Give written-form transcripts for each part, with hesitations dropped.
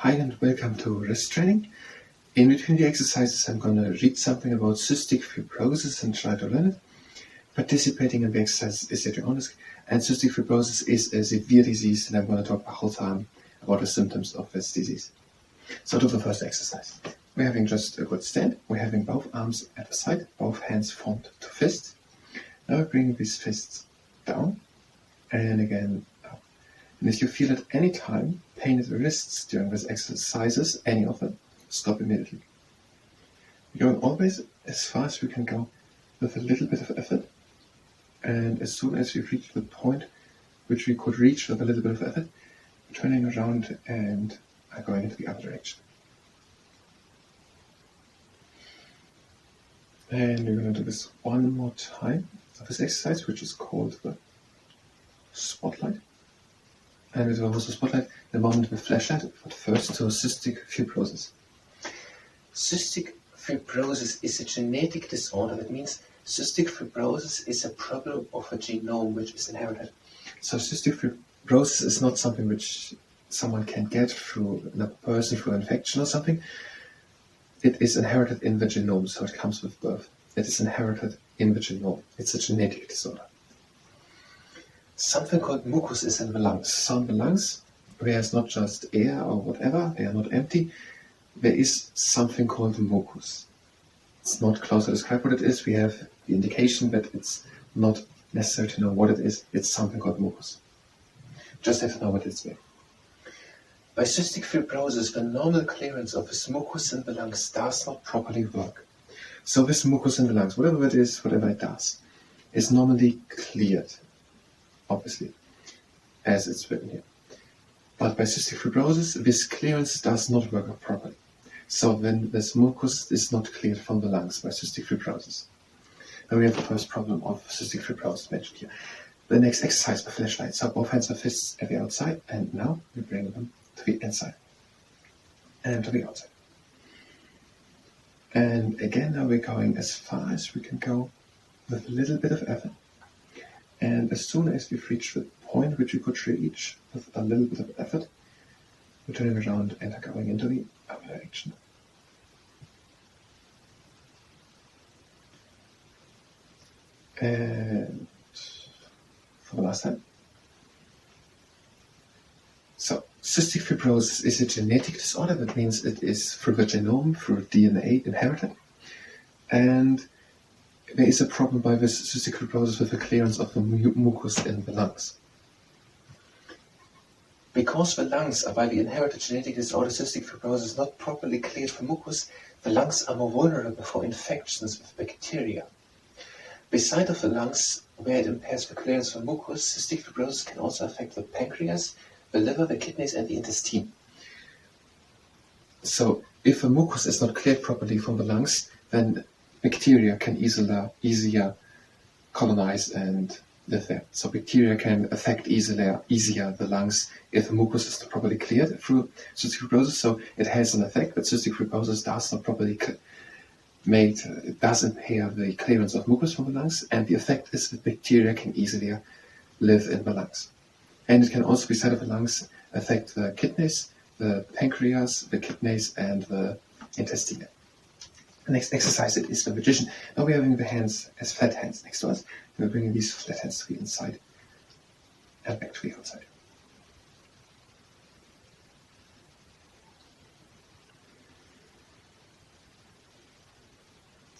Hi and welcome to wrist training. In between the exercises I'm going to read something about cystic fibrosis and try to learn it. Participating in the exercise is getting honest, and cystic fibrosis is a severe disease, and I'm going to talk the whole time about the symptoms of this disease. So to the first exercise. We're having just a good stand. We're having both arms at the side, both hands formed to fist. Now we're bringing these fists down and again up. And if you feel at any time pain at the wrists during these exercises, any of them, stop immediately. We're going always as far as we can go with a little bit of effort, and as soon as we reach the point which we could reach with a little bit of effort, turning around and going into the other direction. And we're going to do this one more time of this exercise, which is called the spotlight. And with the spotlight, the moment we flashlight, but first to cystic fibrosis. Cystic fibrosis is a genetic disorder. That means cystic fibrosis is a problem of a genome which is inherited. So cystic fibrosis is not something which someone can get through a person through infection or something. It is inherited in the genome, so it comes with birth. It is inherited in the genome. It's a genetic disorder. Something called mucus is in the lungs. So in the lungs, there's not just air or whatever, they are not empty. There is something called mucus. It's not close to describe what it is. We have the indication that it's not necessary to know what it is. It's something called mucus. Just have to know what it's there. By cystic fibrosis, the normal clearance of this mucus in the lungs does not properly work. So this mucus in the lungs, whatever it is, whatever it does, is normally cleared, obviously, as it's written here. But by cystic fibrosis, this clearance does not work properly. So then this mucus is not cleared from the lungs by cystic fibrosis. Now we have the first problem of cystic fibrosis mentioned here. The next exercise, the flashlight. So both hands are fists at the outside, and now we bring them to the inside and to the outside. And again, now we're going as far as we can go with a little bit of effort. And as soon as we've reached the point which we could reach with a little bit of effort, we're turning around and are going into the other direction. And for the last time. So, cystic fibrosis is a genetic disorder. That means it is through the genome, through DNA, inherited. And there is a problem by this cystic fibrosis with the clearance of the mucus in the lungs. Because the lungs are by the inherited genetic disorder cystic fibrosis not properly cleared for mucus, the lungs are more vulnerable for infections with bacteria. Beside of the lungs, where it impairs the clearance for mucus, cystic fibrosis can also affect the pancreas, the liver, the kidneys, and the intestine. So, if the mucus is not cleared properly from the lungs, then bacteria can easier colonize and live there. So bacteria can affect easier the lungs if the mucus is not properly cleared through cystic fibrosis. So it has an effect, but cystic fibrosis does not properly it does impair the clearance of mucus from the lungs, and the effect is that bacteria can easier live in the lungs. And it can also, beside of the lungs, affect the kidneys, the pancreas, the kidneys, and the intestine. The next exercise is the magician. Now we're having the hands as flat hands next to us. We're bringing these flat hands to the inside and back to the outside.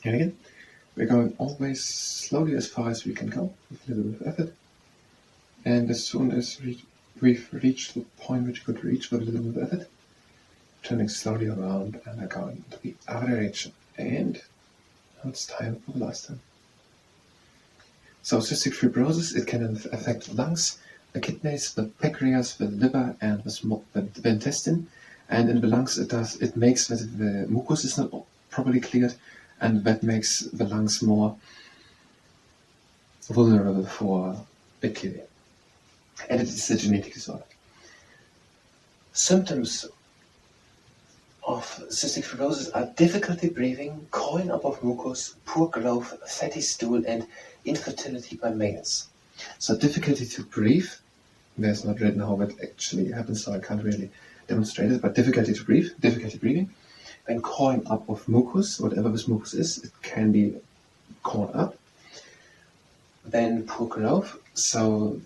And again, we're going always slowly as far as we can go with a little bit of effort. And as soon as we've reached the point which we could reach with a little bit of effort, turning slowly around and are going into the other direction. And now it's time for the last time. So cystic fibrosis, it can affect the lungs, the kidneys, the pancreas, the liver, and the intestine. And in the lungs, it makes that the mucus is not properly cleared, and that makes the lungs more vulnerable for bacteria. And it is a genetic disorder. Symptoms of cystic fibrosis are difficulty breathing, coiling up of mucus, poor growth, fatty stool, and infertility by males. So difficulty to breathe, there's not written how that actually happens, so I can't really demonstrated, but difficulty breathing. Then coring up of mucus, whatever this mucus is, it can be cored up. Then poor growth, so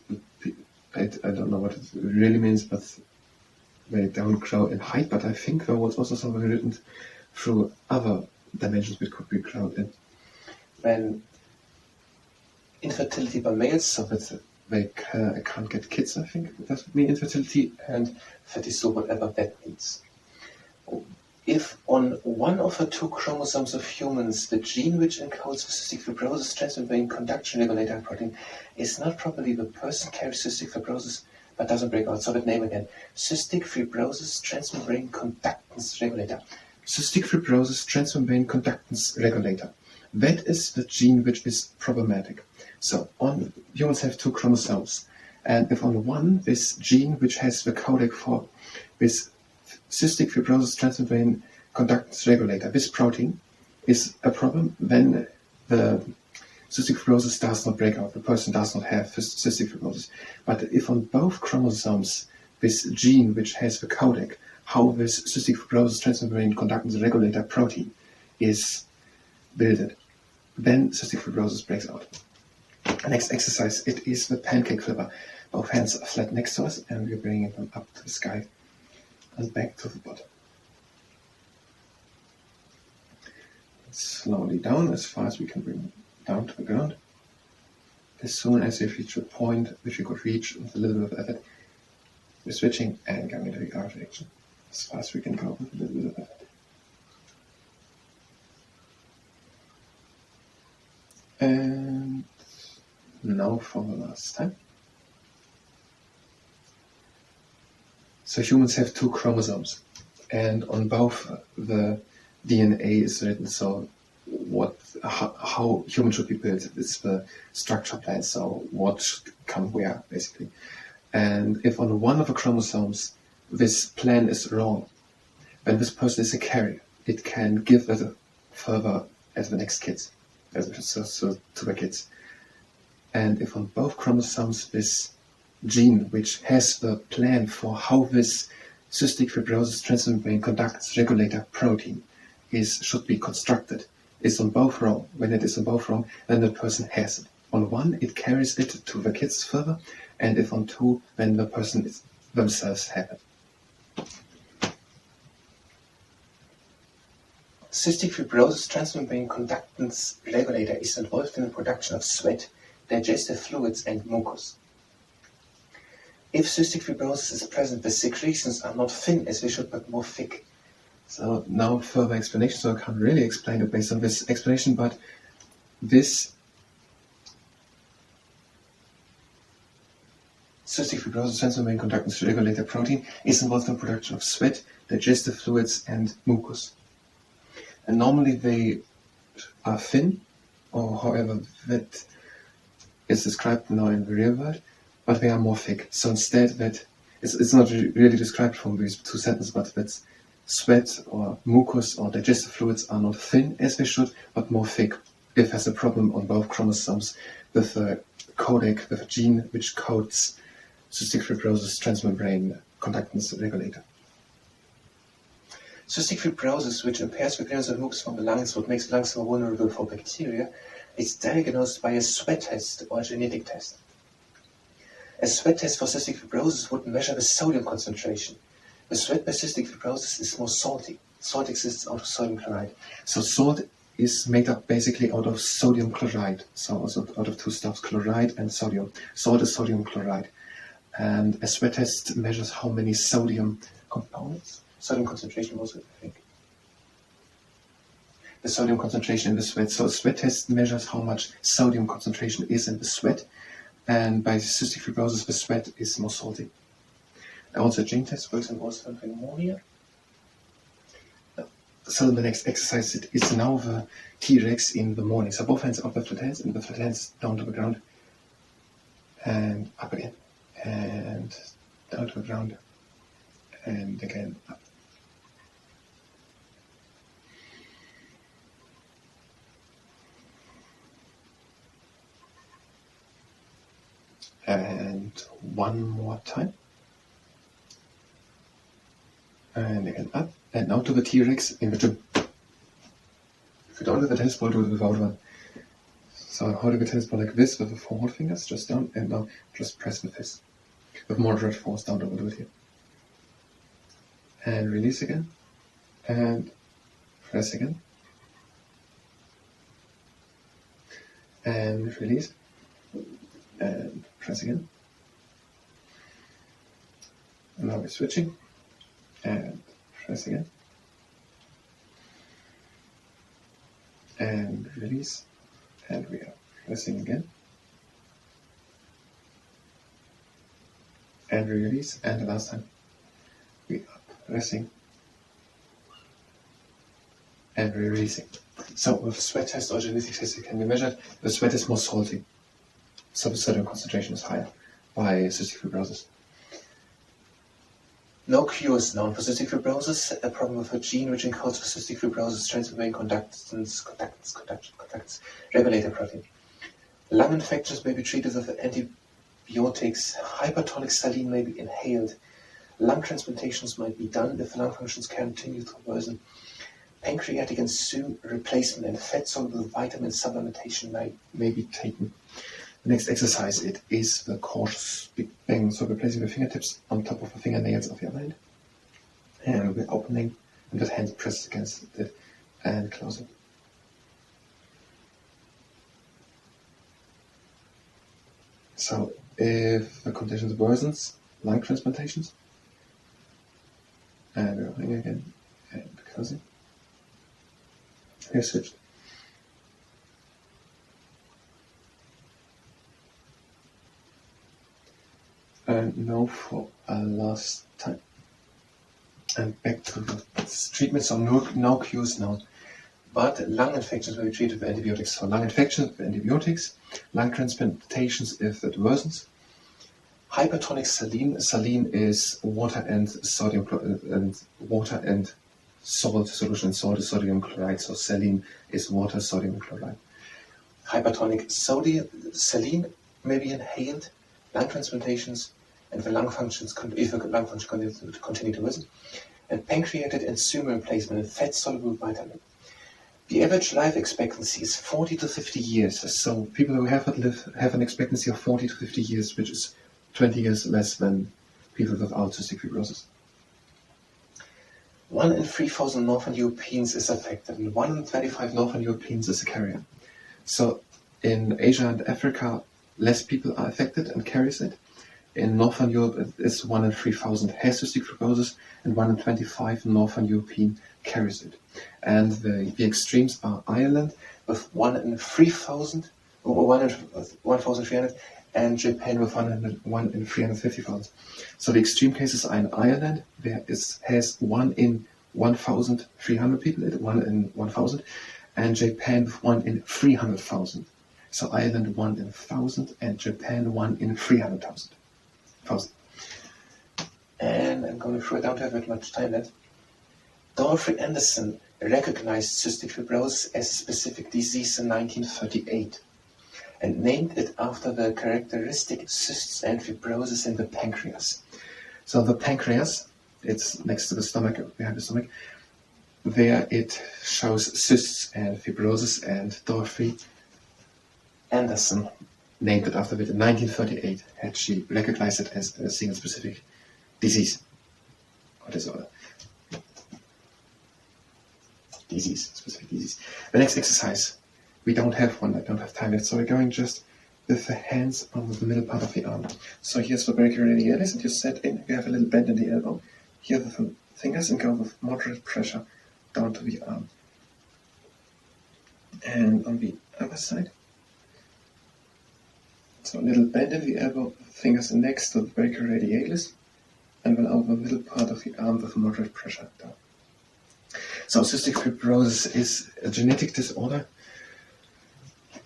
I don't know what it really means, but they don't grow in height, but I think there was also something written through other dimensions which could be grown in. Then infertility by males, so that they can't get kids, I think that would mean infertility, and fatty stool, whatever that means. If on one of the 2 chromosomes of humans, the gene which encodes for cystic fibrosis transmembrane conduction regulator protein is not properly, the person carries cystic fibrosis but doesn't break out. So that name again, cystic fibrosis transmembrane conductance regulator. Cystic fibrosis transmembrane conductance regulator. That is the gene which is problematic. So humans have 2 chromosomes, and if on one, this gene which has the codec for this cystic fibrosis transmembrane conductance regulator, this protein, is a problem, then the cystic fibrosis does not break out. The person does not have cystic fibrosis. But if on both chromosomes, this gene which has the codec, how this cystic fibrosis transmembrane conductance regulator protein is built, then cystic fibrosis breaks out. The next exercise, it is the pancake flipper. Both hands are flat next to us, and we're bringing them up to the sky and back to the bottom. Slowly down as far as we can bring them down to the ground. As soon as we reach a point which we could reach with a little bit of effort, we're switching and going into the other direction as far as we can go with a little bit of effort. And now for the last time. So humans have 2 chromosomes, and on both the DNA is written, so how humans should be built. It's the structure plan, so what should come where, basically. And if on one of the chromosomes this plan is wrong, then this person is a carrier. It can give that further as the next kids, so to the kids. And if on both chromosomes this gene which has the plan for how this cystic fibrosis transmembrane conductance regulator protein should be constructed is on both wrong. When it is on both wrong, then the person has it. On one, it carries it to the kids further, and if on 2, then the person themselves have it. Cystic fibrosis transmembrane conductance regulator is involved in the production of sweat, digestive fluids, and mucus. If cystic fibrosis is present, the secretions are not thin as they should, but more thick. So now further explanation, so I can't really explain it based on this explanation, but this cystic fibrosis transmembrane conductance regulator protein is involved in the production of sweat, digestive fluids, and mucus. And normally they are thin, or however that is described now in the real world, but they are more thick. So instead that it's not really described from these 2 sentences, but that's sweat or mucus or digestive fluids are not thin as they should, but more thick. If has a problem on both chromosomes with the codec, with a gene which codes cystic fibrosis transmembrane conductance regulator. Cystic fibrosis, which impairs the clearance of mucus from the lungs, what makes the lungs more vulnerable for bacteria, is diagnosed by a sweat test or a genetic test. A sweat test for cystic fibrosis would measure the sodium concentration. The sweat by cystic fibrosis is more salty. Salt exists out of sodium chloride. So salt is made up basically out of sodium chloride. So also out of 2 stuffs, chloride and sodium. Salt is sodium chloride. And a sweat test measures how many sodium components. Sodium concentration was it, I think. The sodium concentration in the sweat. So a sweat test measures how much sodium concentration is in the sweat. And by cystic fibrosis, the sweat is more salty. Also, a gene test works in also pneumonia. So the next exercise it is now the T-Rex in the morning. So both hands up the flat hands, and the flat hands down to the ground. And up again. And down to the ground. And again up. And one more time. And again up, and now to the T-Rex in the gym. If you don't have a tennis ball, do it without one. So holding a tennis ball like this with the 4 whole fingers, just down, and now just press with this. With moderate force down, don't do it here. And release again, and press again. And release, and press again. And now we're switching, and press again. And release, and we are pressing again. And we release, and the last time we are pressing and we're releasing. So with sweat test or genetic test it can be measured. The sweat is more salty, so the sodium concentration is higher by cystic fibrosis. No cure is known for cystic fibrosis. A problem with a gene which encodes for cystic fibrosis transferring conducts, regulator protein. Lung infections may be treated with antibiotics. Hypertonic saline may be inhaled. Lung transplantations might be done if lung functions continue to worsen. Pancreatic enzyme replacement and fat-soluble vitamin supplementation may be taken. The next exercise, it is the cautious big bang, so we're placing the fingertips on top of the fingernails of your hand, and we're opening, and the hand presses against it, and closing. So, if the conditions worsens, lung transplantations, and we're opening again, and closing. Here switched. And now for a last time. And back to the treatment, so no cures now. But lung infections will be treated with antibiotics. So lung infections with antibiotics, lung transplantations if it worsens. Hypertonic saline. Saline is water and sodium and water and salt solution, and salt is sodium chloride. So saline is water, sodium chloride. Hypertonic saline may be inhaled. Lung transplantations and the lung functions, if the lung function continue to worsen. And pancreatic enzyme replacement and fat-soluble vitamin. The average life expectancy is 40 to 50 years. So people who have an expectancy of 40 to 50 years, which is 20 years less than people without cystic fibrosis. 1 in 3,000 Northern Europeans is affected, and 1 in 25 Northern Europeans is a carrier. So in Asia and Africa, less people are affected and carries it. In Northern Europe, it is 1 in 3,000 has cystic fibrosis, and 1 in 25 Northern European carries it. And the extremes are Ireland with 1 in 3,000, or 1 in 1,300, and Japan with 1 in 350,000. So the extreme cases are in Ireland, there has 1 in 1,300 people, 1 in 1,000, and Japan with 1 in 300,000. So Ireland 1 in 1,000, and Japan 1 in 300,000. And I'm going through it, I don't have that much time left. Dorothy Anderson recognized cystic fibrosis as a specific disease in 1938 and named it after the characteristic cysts and fibrosis in the pancreas. So the pancreas, it's next to the stomach, behind the stomach, there it shows cysts and fibrosis, and Dorothy Anderson named it after it in 1938, had she recognized it as a single specific disease or disorder. Specific disease. The next exercise, we don't have one, I don't have time left, so we're going just with the hands on the middle part of the arm. So here's the brachioradialis, and you set in, you have a little bend in the elbow. Here are the fingers, and go with moderate pressure down to the arm. And on the other side, so a little bend in the elbow, fingers next to the brachioradialis, and then over the middle part of the arm with moderate pressure down. So cystic fibrosis is a genetic disorder.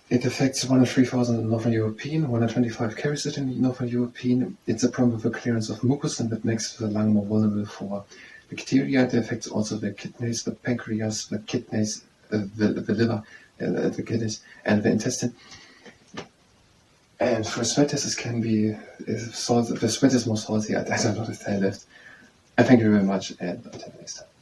It affects 1 in 3,000 in Northern European, 1 in 25 carries it in Northern European. It's a problem with the clearance of mucus, and that makes the lung more vulnerable for bacteria. It affects also the kidneys, the pancreas, the kidneys, the liver, the kidneys, and the intestine. And for sweat tests, it can be, if the sweat is more salty, I don't know if time left. And thank you very much, and until next time.